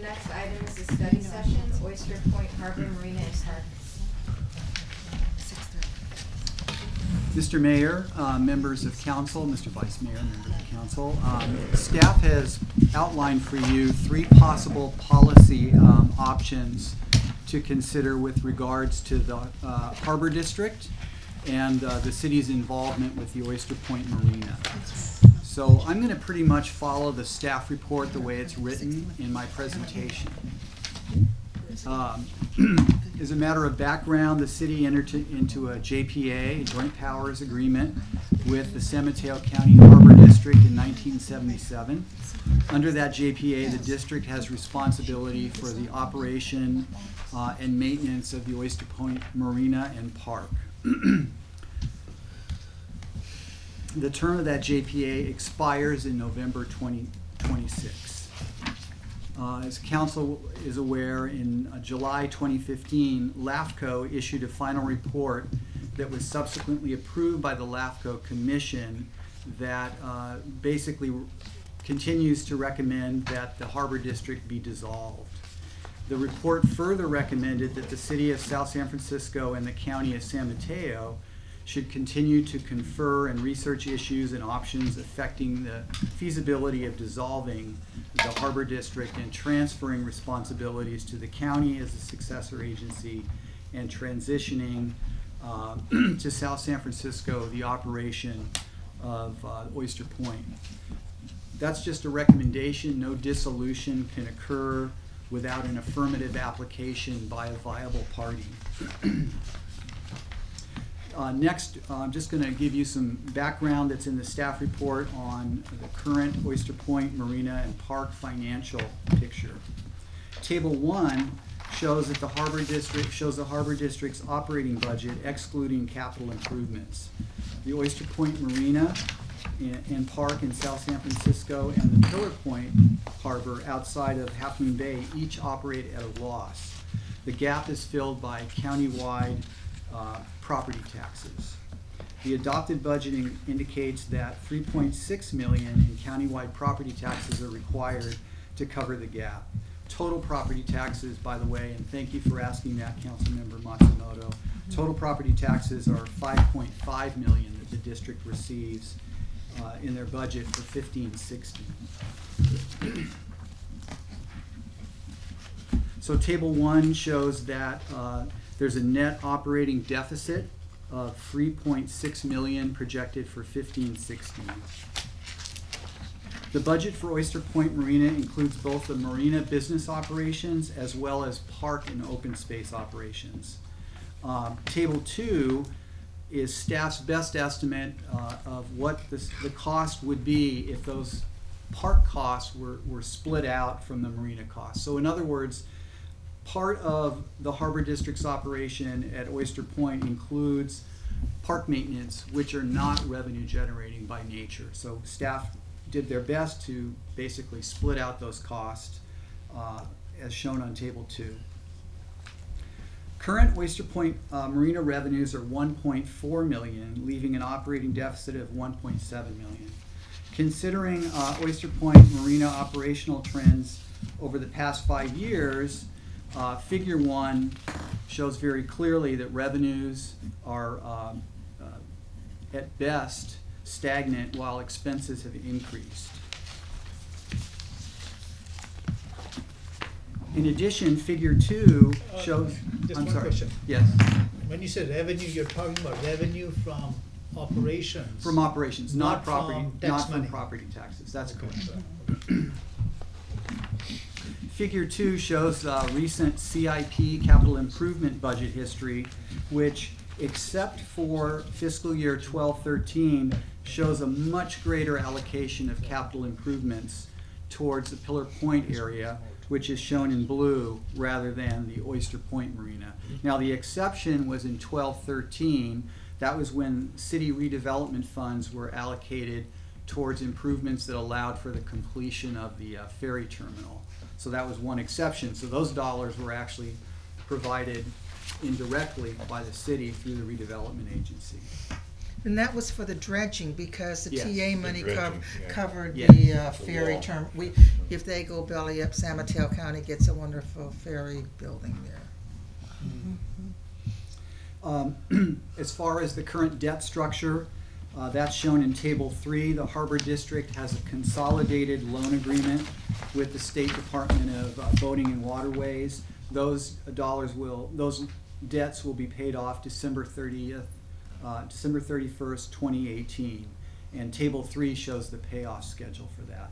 next item is the study session, Oyster Point Harbor Marina and Park. Mr. Mayor, members of council, Mr. Vice Mayor, members of council, staff has outlined for you 3 possible policy options to consider with regards to the Harbor District and the city's involvement with the Oyster Point Marina. So I'm going to pretty much follow the staff report the way it's written in my presentation. As a matter of background, the city entered into a JPA, a Joint Powers Agreement, with the San Mateo County Harbor District in 1977. Under that JPA, the district has responsibility for the operation and maintenance of the Oyster Point Marina and Park. The term of that JPA expires in November 2026. As council is aware, in July 2015, LAFCO issued a final report that was subsequently approved by the LAFCO Commission that basically continues to recommend that the Harbor District be dissolved. The report further recommended that the City of South San Francisco and the County of San Mateo should continue to confer and research issues and options affecting the feasibility of dissolving the Harbor District and transferring responsibilities to the county as a successor agency and transitioning to South San Francisco the operation of Oyster Point. That's just a recommendation. No dissolution can occur without an affirmative application by a viable party. Next, I'm just going to give you some background that's in the staff report on the current Oyster Point Marina and Park financial picture. Table 1 shows that the Harbor District's operating budget excluding capital improvements. The Oyster Point Marina and Park in South San Francisco and the Pillar Point Harbor outside of Half Moon Bay each operate at a loss. The gap is filled by countywide property taxes. The adopted budgeting indicates that $3.6 million in countywide property taxes are required to cover the gap. Total property taxes, by the way, and thank you for asking that, Councilmember Matsumoto, total property taxes are $5.5 million that the district receives in their budget for 15-16. So table 1 shows that there's a net operating deficit of $3.6 million projected for 15-16. The budget for Oyster Point Marina includes both the marina business operations as well as park and open space operations. Table 2 is staff's best estimate of what the cost would be if those park costs were split out from the marina costs. So in other words, part of the Harbor District's operation at Oyster Point includes park maintenance, which are not revenue generating by nature. So staff did their best to basically split out those costs as shown on table 2. Current Oyster Point Marina revenues are $1.4 million, leaving an operating deficit of $1.7 million. Considering Oyster Point Marina operational trends over the past 5 years, Figure 1 shows very clearly that revenues are at best stagnant while expenses have increased. In addition, Figure 2 shows... Just I'm one sorry. question. Yes. When you say revenue, you're talking about revenue from operations. From operations, not property, from tax not from money. property taxes. That's Okay. correct. Figure 2 shows recent CIP capital improvement budget history, which, except for fiscal year 12-13, shows a much greater allocation of capital improvements towards the Pillar Point area, which is shown in blue rather than the Oyster Point Marina. Now, the exception was in 12-13. That was when city redevelopment funds were allocated towards improvements that allowed for the completion of the ferry terminal. So that was one exception. So those dollars were actually provided indirectly by the city through the redevelopment agency. And that was for the dredging, because the Yes. TA money dredging, yeah. covered Yeah. the ferry wall. term. If they go belly up, San Mateo County gets a wonderful ferry building there. As far as the current debt structure, that's shown in Table 3. The Harbor District has a consolidated loan agreement with the State Department of Boating and Waterways. Those debts will be paid off December 31st, 2018. And Table 3 shows the payoff schedule for that.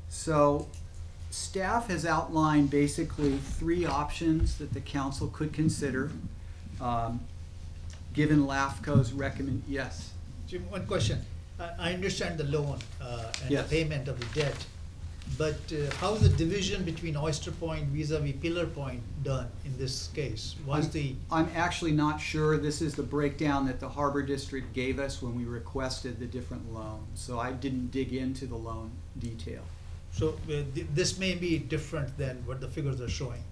So staff has outlined basically 3 options that the council could consider, given LAFCO's yes. Jim, one question. I understand the loan and the Yes. payment of the debt, but how is the division between Oyster Point vis-a-vis Pillar Point done in this case? I'm actually not sure. This is the breakdown that the Harbor District gave us when we requested the different loans. So I didn't dig into the loan detail. So this may be different than what the figures are showing.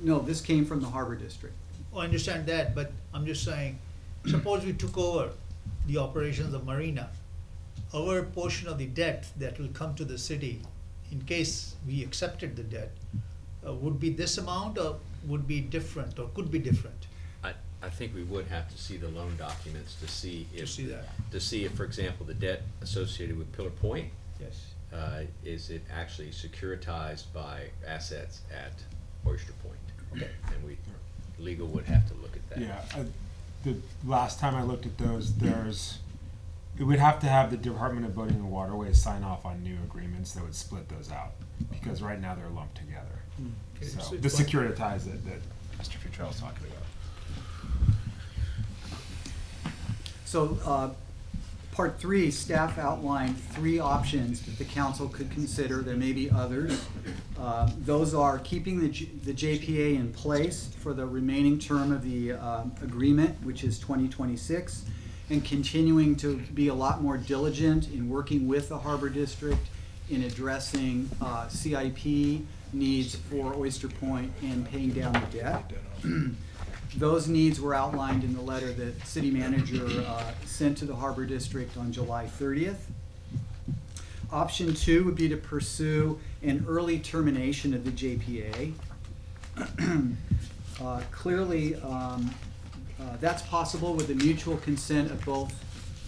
No, this came from the Harbor District. I understand that, but I'm just saying, suppose we took over the operations of Marina, our portion of the debt that will come to the city, in case we accepted the debt, would be this amount, or would be different, or could be different? I think we would have to see the loan documents to see To if, see that, for example, the debt associated with Pillar Point, yes. is it actually securitized by assets at Oyster Point? Okay. And legal would have to look at that. Yeah, the last time I looked at those, it would have to have the Department of Boating and Waterways sign off on new agreements that would split those out, because right now they're lumped together. Okay, So so the it's securitized that Mr. Futrell's talking about. So, Part 3, staff outlined 3 options that the council could consider. There may be others. Those are keeping the JPA in place for the remaining term of the agreement, which is 2026, and continuing to be a lot more diligent in working with the Harbor District in addressing CIP needs for Oyster Point and paying down the debt. Those needs were outlined in the letter that City Manager sent to the Harbor District on July 30th. Option 2 would be to pursue an early termination of the JPA. Clearly, that's possible with the mutual consent of both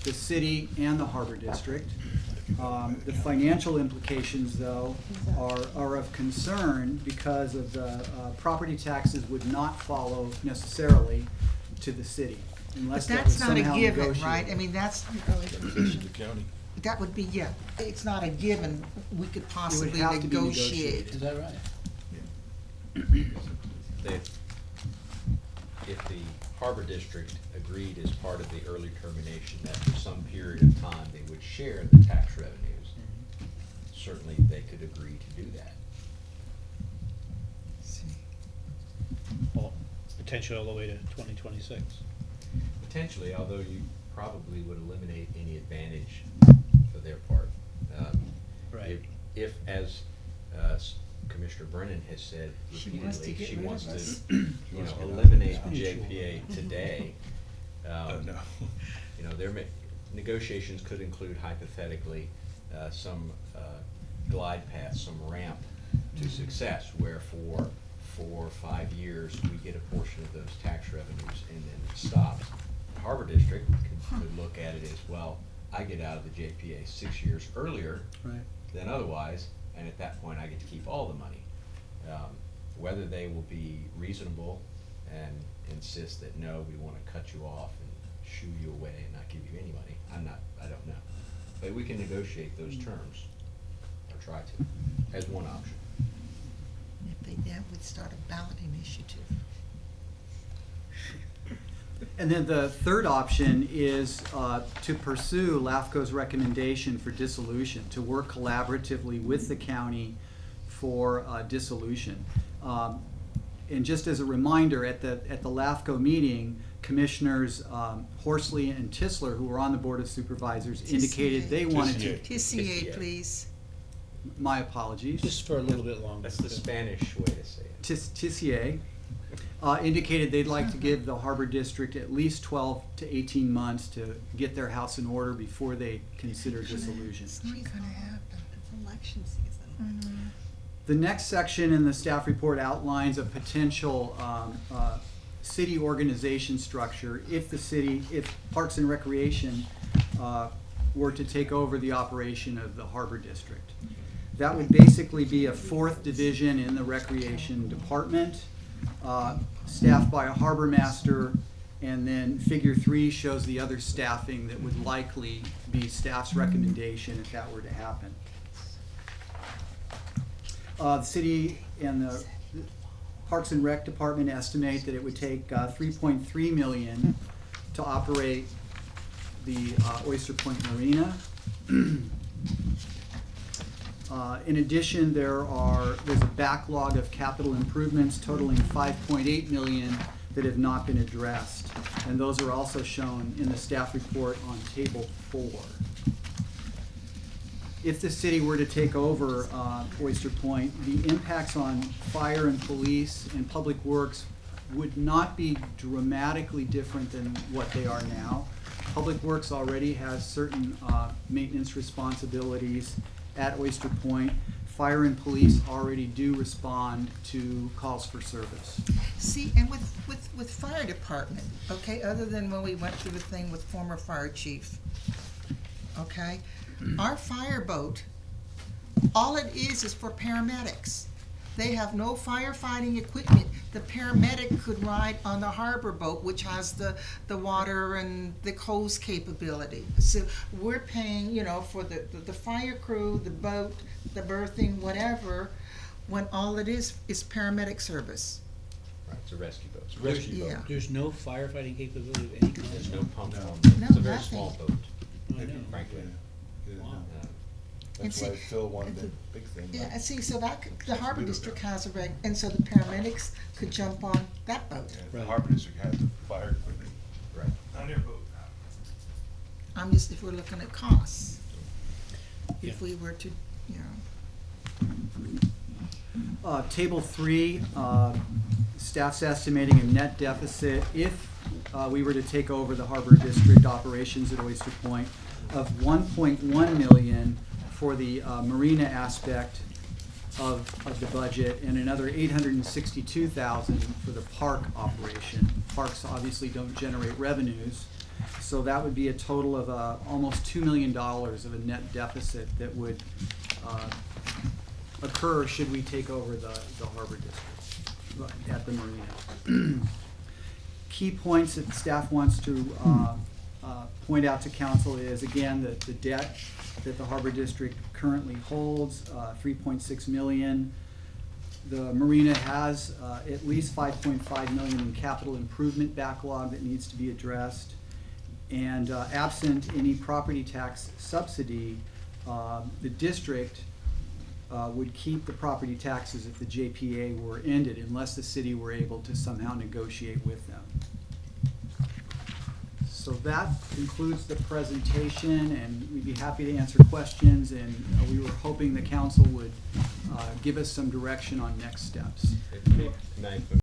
the city and the Harbor District. The financial implications, though, are of concern because of the property taxes would not follow necessarily to the city unless But that was that's not a somehow given, negotiated. right? I mean, that's, The county. that would be, yeah, it's not a given. We could possibly have to be negotiate. negotiated. Is that right? If the Harbor District agreed as part of the early termination that for some period of time they would share the tax revenues, certainly they could agree to do that. Well, potentially all the way to 2026. Potentially, although you probably would eliminate any advantage for their part. Right. If as Commissioner Brennan has said She wants to repeatedly, get she rid wants of us. to, you know, wants to get eliminate out. the JPA today. Oh, no. You know, negotiations could include hypothetically some glide path, some ramp to success, where for 4 or 5 years we get a portion of those tax revenues and then it stops. The Harbor District could look at it as, well, I get out of the JPA 6 years earlier Right. than otherwise, and at that point I get to keep all the money. Whether they will be reasonable and insist that, no, we want to cut you off and shoo you away and not give you any money, I don't know. But we can negotiate those terms, or try to, as one option. If they did, we'd start a ballot initiative. And then the third option is to pursue LAFCO's recommendation for dissolution, to work collaboratively with the county for dissolution. And just as a reminder, at the LAFCO meeting, Commissioners Horsley and Tisler, who were on the Board of Supervisors, indicated they wanted to. TCA, please. My apologies. Just for a little bit longer. That's the Spanish way to say it. TCA indicated they'd like to give the Harbor District at least 12 to 18 months to get their house in order before they consider dissolution. It's not gonna happen. It's election season. The next section in the staff report outlines a potential city organization structure if Parks and Recreation were to take over the operation of the Harbor District. That would basically be a fourth division in the Recreation Department, staffed by a harbor master, and then figure 3 shows the other staffing that would likely be staff's recommendation if that were to happen. The city and the Parks and Rec Department estimate that it would take $3.3 million to operate the Oyster Point Marina. In addition, there's a backlog of capital improvements totaling $5.8 million that have not been addressed, and those are also shown in the staff report on table 4. If the city were to take over Oyster Point, the impacts on fire and police and public works would not be dramatically different than what they are now. Public Works already has certain maintenance responsibilities at Oyster Point. Fire and police already do respond to calls for service. See, and with fire department, okay, other than when we went through the thing with former fire chief, okay, our fireboat, all it is for paramedics. They have no firefighting equipment. The paramedic could ride on the harbor boat, which has the water and the hose capability. So we're paying, you know, for the fire crew, the boat, the berthing, whatever, when all it is paramedic service. Right, it's a rescue boat. It's a rescue boat. Yeah. There's no firefighting capability of any kind? There's no pump on it. No, It's a very nothing. small boat, I know. frankly. Yeah. Wow. That's And why see- Phil wanted and that big thing. Yeah, right? see, so the harbor Beautiful. district has a reg, and so the paramedics could jump on that boat. Yeah, the Right. Harbor District had the fire equipment Right. on their boat. I'm just, if we're looking at costs, Yeah. if we were to, you know. Table 3, staff's estimating a net deficit if we were to take over the Harbor District operations at Oyster Point of $1.1 million for the marina aspect of the budget, and another $862,000 for the park operation. Parks obviously don't generate revenues, so that would be a total of almost $2 million of a net deficit that would occur should we take over the Harbor District at the marina. Key points that staff wants to point out to council is, again, the debt that the Harbor District currently holds, $3.6 million. The marina has at least $5.5 million in capital improvement backlog that needs to be addressed. And absent any property tax subsidy, the district would keep the property taxes if the JPA were ended, unless the city were able to somehow negotiate with them. So that concludes the presentation, and we'd be happy to answer questions, and we were hoping the council would give us some direction on next steps. May I